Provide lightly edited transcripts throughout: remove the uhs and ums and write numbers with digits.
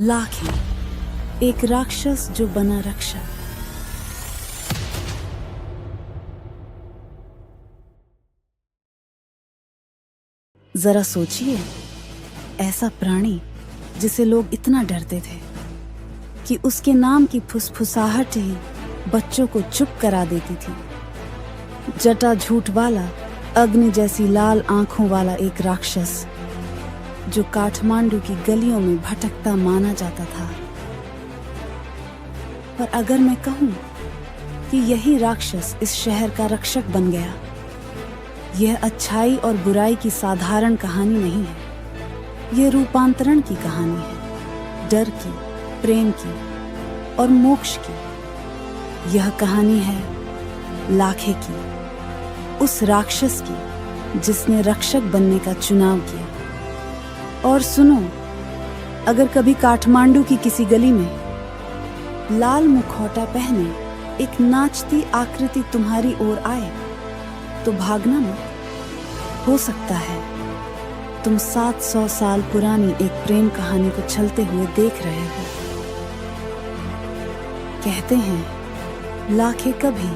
लाखे, एक राक्षस जो बना रक्षा। जरा सोचिए, ऐसा प्राणी जिसे लोग इतना डरते थे कि उसके नाम की फुसफुसाहट ही बच्चों को चुप करा देती थी। जटा झूठ वाला, अग्नि जैसी लाल आंखों वाला एक राक्षस जो काठमांडू की गलियों में भटकता माना जाता था। पर अगर मैं कहूं कि यही राक्षस इस शहर का रक्षक बन गया, यह अच्छाई और बुराई की साधारण कहानी नहीं है। यह रूपांतरण की कहानी है, डर की, प्रेम की और मोक्ष की। यह कहानी है लाखे की, उस राक्षस की जिसने रक्षक बनने का चुनाव किया। और सुनो, अगर कभी काठमांडू की किसी गली में लाल मुखौटा पहने एक नाचती आकृति तुम्हारी ओर आए, तो भागना मत। हो सकता है तुम 700 साल पुरानी एक प्रेम कहानी को चलते हुए देख रहे हो। कहते हैं लाखे कभी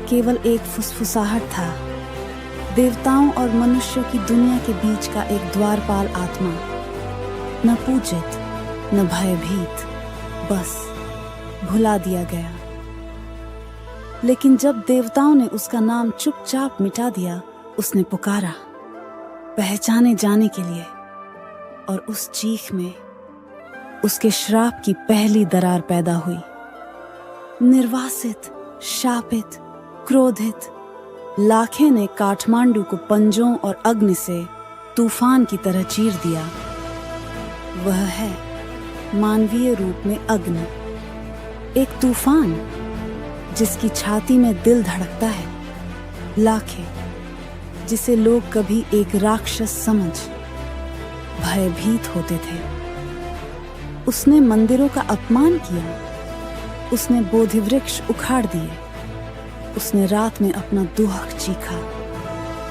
केवल एक फुसफुसाहट था, देवताओं और मनुष्यों की दुनिया के बीच का एक द्वारपाल आत्मा, न पूजित न भयभीत, बस भुला दिया गया। लेकिन जब देवताओं ने उसका नाम चुपचाप मिटा दिया, उसने पुकारा पहचाने जाने के लिए, और उस चीख में उसके श्राप की पहली दरार पैदा हुई। निर्वासित, शापित, क्रोधित, लाखे ने काठमांडू को पंजों और अग्नि से तूफान की तरह चीर दिया। वह है मानवीय रूप में अग्नि, एक तूफान जिसकी छाती में दिल धड़कता है। लाखे, जिसे लोग कभी एक राक्षस समझ भयभीत होते थे। उसने मंदिरों का अपमान किया, उसने बोधि वृक्ष उखाड़ दिए, उसने रात में अपना दुहक चीखा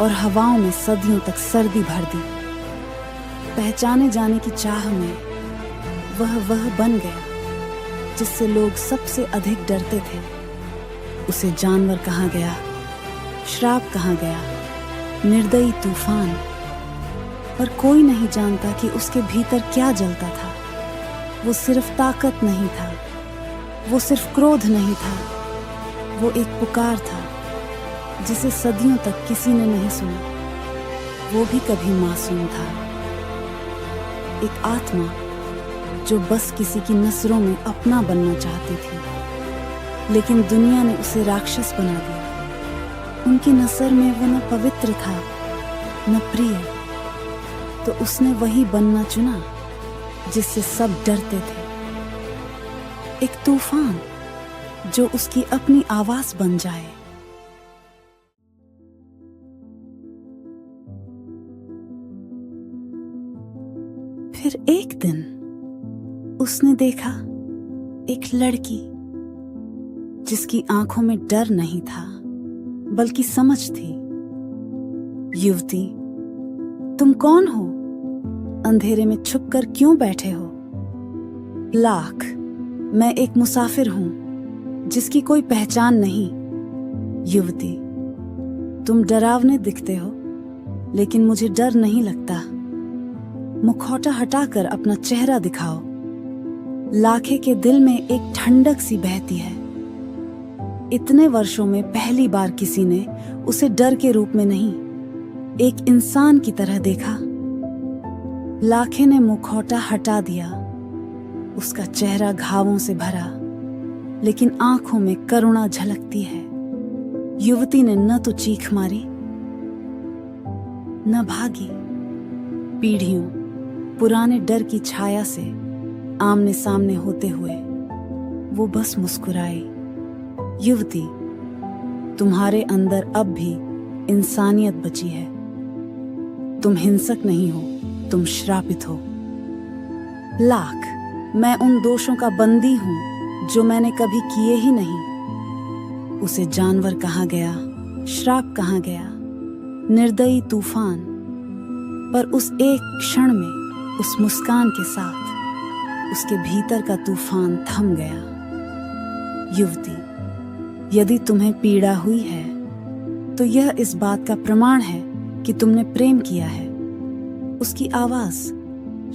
और हवाओं में सदियों तक सर्दी भर दी। पहचाने जाने की चाह में वह बन गया जिससे लोग सबसे अधिक डरते थे। उसे जानवर कहा गया, श्राप कहा गया, निर्दयी तूफान। पर कोई नहीं जानता कि उसके भीतर क्या जलता था। वो सिर्फ ताकत नहीं था, वो सिर्फ क्रोध नहीं था, वो एक पुकार था जिसे सदियों तक किसी ने नहीं सुना। वो भी कभी मासूम था, एक आत्मा जो बस किसी की नजरों में अपना बनना चाहती थी, लेकिन दुनिया ने उसे राक्षस बना दिया। उनकी नजर में वो न पवित्र था न प्रिय, तो उसने वही बनना चुना जिससे सब डरते थे। एक तूफान जो उसकी अपनी आवाज बन जाए। फिर एक दिन उसने देखा एक लड़की जिसकी आंखों में डर नहीं था बल्कि समझ थी। युवती, तुम कौन हो? अंधेरे में छुपकर क्यों बैठे हो? लाख, मैं एक मुसाफिर हूं जिसकी कोई पहचान नहीं। युवती, तुम डरावने दिखते हो, लेकिन मुझे डर नहीं लगता। मुखौटा हटाकर अपना चेहरा दिखाओ। लाखे के दिल में एक ठंडक सी बहती है। इतने वर्षों में पहली बार किसी ने उसे डर के रूप में नहीं, एक इंसान की तरह देखा। लाखे ने मुखौटा हटा दिया। उसका चेहरा घावों से भरा, लेकिन आंखों में करुणा झलकती है। युवती ने न तो चीख मारी न भागी। पीढ़ियों पुराने डर की छाया से आमने सामने होते हुए वो बस मुस्कुराई। युवती, तुम्हारे अंदर अब भी इंसानियत बची है। तुम हिंसक नहीं हो, तुम श्रापित हो। लाख, मैं उन दोषों का बंदी हूं जो मैंने कभी किए ही नहीं। उसे जानवर कहा गया, श्राप कहा गया, निर्दयी तूफान। पर उस एक क्षण में, उस मुस्कान के साथ, उसके भीतर का तूफान थम गया। युवती, यदि तुम्हें पीड़ा हुई है तो यह इस बात का प्रमाण है कि तुमने प्रेम किया है। उसकी आवाज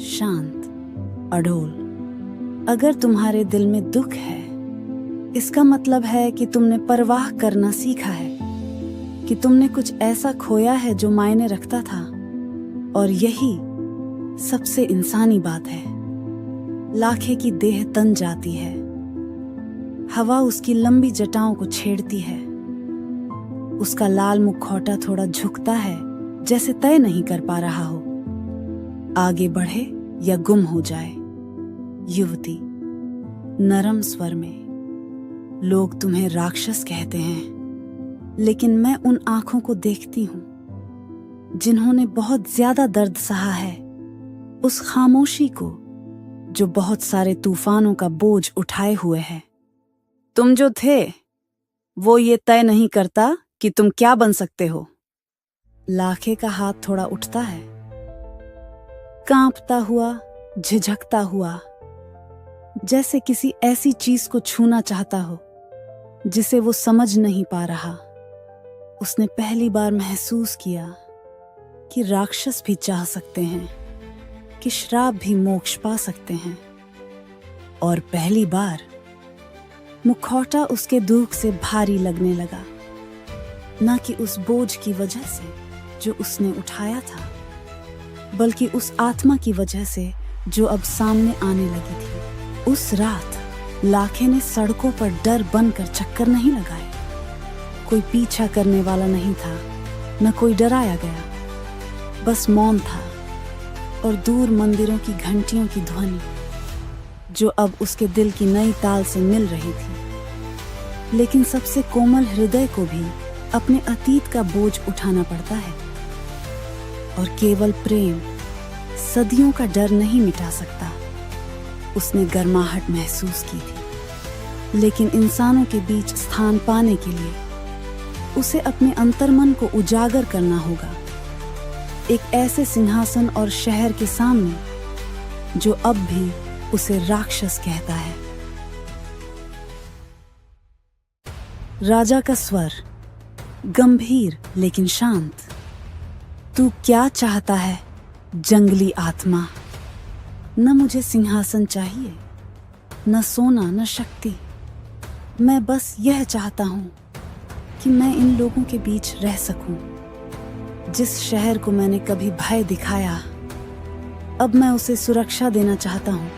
शांत, अडोल। अगर तुम्हारे दिल में दुख है, इसका मतलब है कि तुमने परवाह करना सीखा है, कि तुमने कुछ ऐसा खोया है जो मायने रखता था। और यही सबसे इंसानी बात है। लाखे की देह तन जाती है, हवा उसकी लंबी जटाओं को छेड़ती है, उसका लाल मुखौटा थोड़ा झुकता है, जैसे तय नहीं कर पा रहा हो, आगे बढ़े या गुम हो जाए। युवती, नरम स्वर में, लोग तुम्हें राक्षस कहते हैं, लेकिन मैं उन आंखों को देखती हूं जिन्होंने बहुत ज्यादा दर्द सहा है, उस खामोशी को जो बहुत सारे तूफानों का बोझ उठाए हुए है। तुम जो थे वो ये तय नहीं करता कि तुम क्या बन सकते हो। लाखे का हाथ थोड़ा उठता है, कांपता हुआ, झिझकता हुआ, जैसे किसी ऐसी चीज को छूना चाहता हो जिसे वो समझ नहीं पा रहा। उसने पहली बार महसूस किया कि राक्षस भी चाह सकते हैं, कि श्राप भी मोक्ष पा सकते हैं। और पहली बार मुखौटा उसके दुख से भारी लगने लगा, न कि उस बोझ की वजह से जो उसने उठाया था, बल्कि उस आत्मा की वजह से जो अब सामने आने लगी थी। उस रात लाखे ने सड़कों पर डर बनकर चक्कर नहीं लगाए। कोई पीछा करने वाला नहीं था, न कोई डराया गया, बस मौन था और दूर मंदिरों की घंटियों की ध्वनि जो अब उसके दिल की नई ताल से मिल रही थी। लेकिन सबसे कोमल हृदय को भी अपने अतीत का बोझ उठाना पड़ता है, और केवल प्रेम सदियों का डर नहीं मिटा सकता। उसने गर्माहट महसूस की थी, लेकिन इंसानों के बीच स्थान पाने के लिए उसे अपने अंतर्मन को उजागर करना होगा, एक ऐसे सिंहासन और शहर के सामने जो अब भी उसे राक्षस कहता है। राजा का स्वर, गंभीर लेकिन शांत। तू क्या चाहता है, जंगली आत्मा? न मुझे सिंहासन चाहिए, न सोना, न शक्ति। मैं बस यह चाहता हूं कि मैं इन लोगों के बीच रह सकूं। जिस शहर को मैंने कभी भय दिखाया, अब मैं उसे सुरक्षा देना चाहता हूं,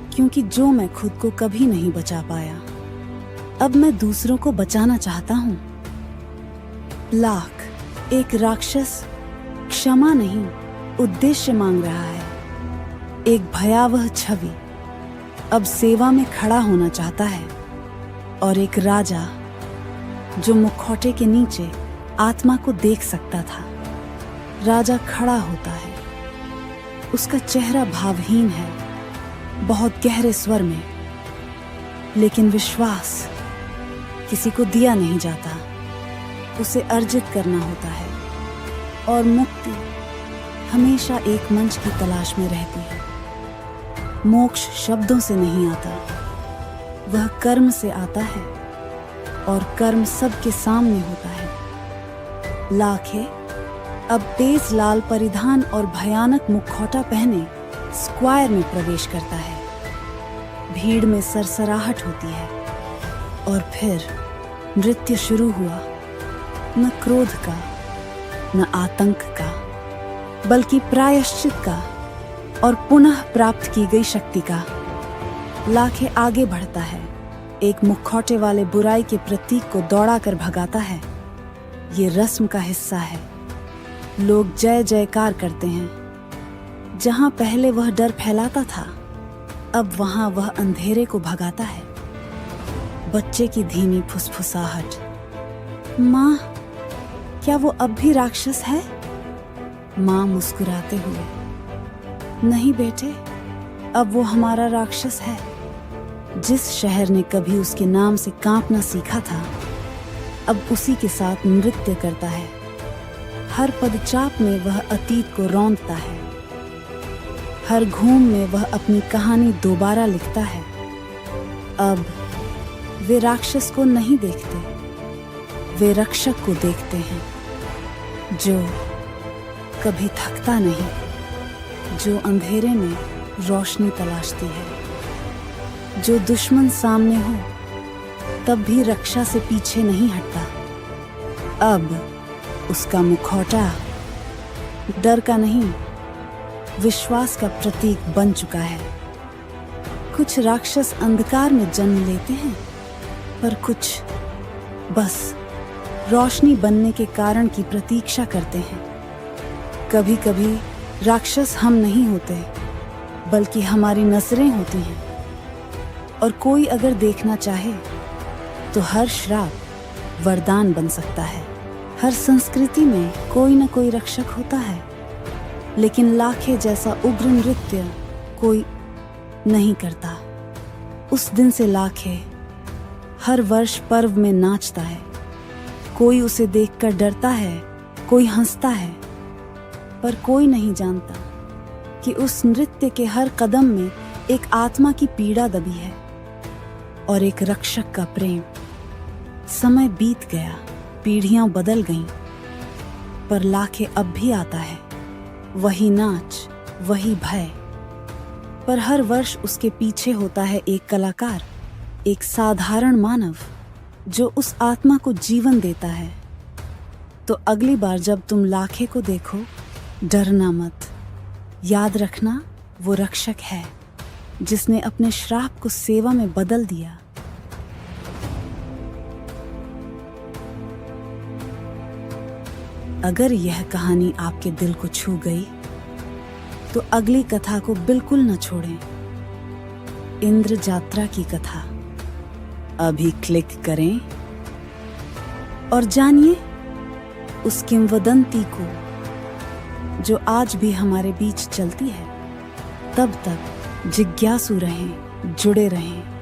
क्योंकि जो मैं खुद को कभी नहीं बचा पाया, अब मैं दूसरों को बचाना चाहता हूं। लाख, एक राक्षस क्षमा नहीं, उद्देश्य मांग रहा है। एक भयावह छवि अब सेवा में खड़ा होना चाहता है, और एक राजा जो मुखौटे के नीचे आत्मा को देख सकता था। राजा खड़ा होता है, उसका चेहरा भावहीन है, बहुत गहरे स्वर में, लेकिन विश्वास किसी को दिया नहीं जाता, उसे अर्जित करना होता है। और मुक्ति हमेशा एक मंच की तलाश में रहती है। मोक्ष शब्दों से नहीं आता, वह कर्म से आता है, और कर्म सबके सामने होता है। लाखे अब तेज लाल परिधान और भयानक मुखौटा पहने स्क्वायर में प्रवेश करता है। भीड़ में सरसराहट होती है, और फिर नृत्य शुरू हुआ, न क्रोध का, न आतंक का, बल्कि प्रायश्चित का और पुनः प्राप्त की गई शक्ति का। लाखे आगे बढ़ता है, एक मुखौटे वाले बुराई के प्रतीक को दौड़ाकर भगाता है। ये रस्म का हिस्सा है। लोग जय जयकार करते हैं। जहां पहले वह डर फैलाता था, अब वहां वह अंधेरे को भगाता है। बच्चे की धीमी फुसफुसाहट, माँ, क्या वो अब भी राक्षस है? माँ मुस्कुराते हुए, नहीं बेटे, अब वो हमारा राक्षस है। जिस शहर ने कभी उसके नाम से कांपना सीखा था, अब उसी के साथ नृत्य करता है। हर पदचाप में वह अतीत को रौंदता है। हर घूम में वह अपनी कहानी दोबारा लिखता है। अब वे राक्षस को नहीं देखते, वे रक्षक को देखते हैं, जो कभी थकता नहीं, जो अंधेरे में रोशनी तलाशती है, जो दुश्मन सामने हो तब भी रक्षा से पीछे नहीं हटता। अब उसका मुखौटा डर का नहीं, विश्वास का प्रतीक बन चुका है। कुछ राक्षस अंधकार में जन्म लेते हैं, पर कुछ बस रोशनी बनने के कारण की प्रतीक्षा करते हैं। कभी कभी राक्षस हम नहीं होते, बल्कि हमारी नजरें होती हैं। और कोई अगर देखना चाहे तो हर श्राप वरदान बन सकता है। हर संस्कृति में कोई न कोई रक्षक होता है, लेकिन लाखे जैसा उग्र नृत्य कोई नहीं करता। उस दिन से लाखे हर वर्ष पर्व में नाचता है। कोई उसे देखकर डरता है, कोई हंसता है, पर कोई नहीं जानता कि उस नृत्य के हर कदम में एक आत्मा की पीड़ा दबी है और एक रक्षक का प्रेम। समय बीत गया, पीढ़ियां बदल गईं, पर लाखे अब भी आता है। वही नाच, वही भय, पर हर वर्ष उसके पीछे होता है एक कलाकार, एक साधारण मानव जो उस आत्मा को जीवन देता है। तो अगली बार जब तुम लाखे को देखो, डरना मत। याद रखना, वो रक्षक है जिसने अपने श्राप को सेवा में बदल दिया। अगर यह कहानी आपके दिल को छू गई तो अगली कथा को बिल्कुल न छोड़ें। इंद्र जात्रा की कथा अभी क्लिक करें और जानिए उस किंवदंती को जो आज भी हमारे बीच चलती है। तब तक जिज्ञासु रहें, जुड़े रहें।